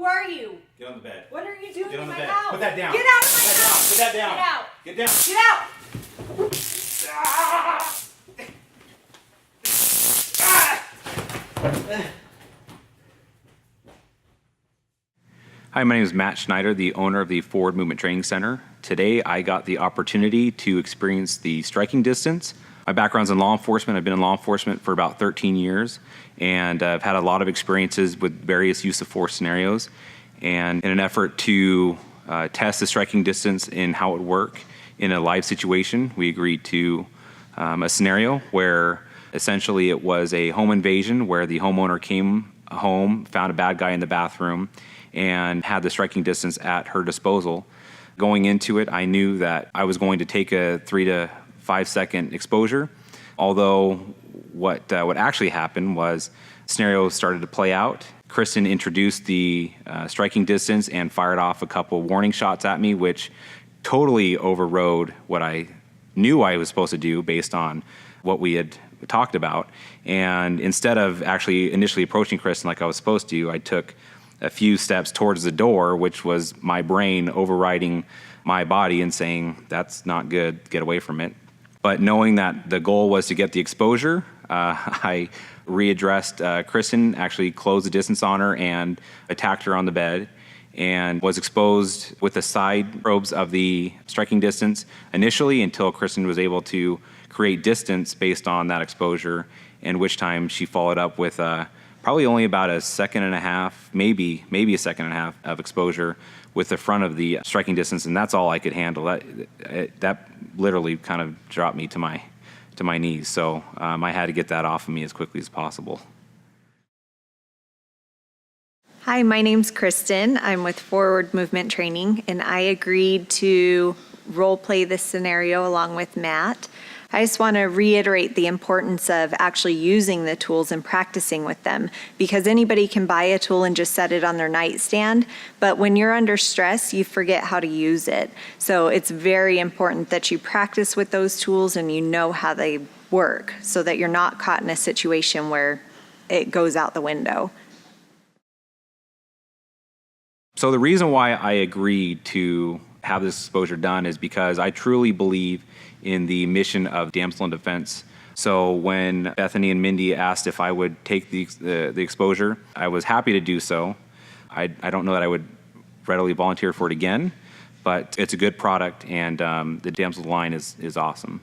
are you? Get on the bed. What are you doing Get on in the my bed. house? Put that down. Get out of my house. Put that down. Get out. Get down. Get out. Hi, my name is Matt Schneider, the owner of the Forward Movement Training Center. Today, I got the opportunity to experience the striking distance. My background's in law enforcement. I've been in law enforcement for about 13 years, and I've had a lot of experiences with various use of force scenarios. And in an effort to test the striking distance and how it would work in a live situation, we agreed to a scenario where essentially it was a home invasion where the homeowner came home, found a bad guy in the bathroom, and had the striking distance at her disposal. Going into it, I knew that I was going to take a 3 to 5 second exposure, although what actually happened was scenario started to play out. Kristen introduced the striking distance and fired off a couple warning shots at me, which totally overrode what I knew I was supposed to do based on what we had talked about. And instead of actually initially approaching Kristen like I was supposed to, I took a few steps towards the door, which was my brain overriding my body and saying, that's not good, get away from it. But knowing that the goal was to get the exposure, I readdressed Kristen, actually closed the distance on her and attacked her on the bed, and was exposed with the side probes of the striking distance initially until Kristen was able to create distance based on that exposure, in which time she followed up with probably only about a second and a half, maybe a second and a half of exposure with the front of the striking distance, and that's all I could handle. That literally kind of dropped me to my knees, so I had to get that off of me as quickly as possible. Hi, my name's Kristen. I'm with Forward Movement Training, and I agreed to role play this scenario along with Matt. I just want to reiterate the importance of actually using the tools and practicing with them, because anybody can buy a tool and just set it on their nightstand, but when you're under stress, you forget how to use it. So it's very important that you practice with those tools and you know how they work so that you're not caught in a situation where it goes out the window. So the reason why I agreed to have this exposure done is because I truly believe in the mission of Damsel in Defense. So when Bethany and Mindy asked if I would take the exposure, I was happy to do so. I don't know that I would readily volunteer for it again, but it's a good product, and the Damsel line is awesome.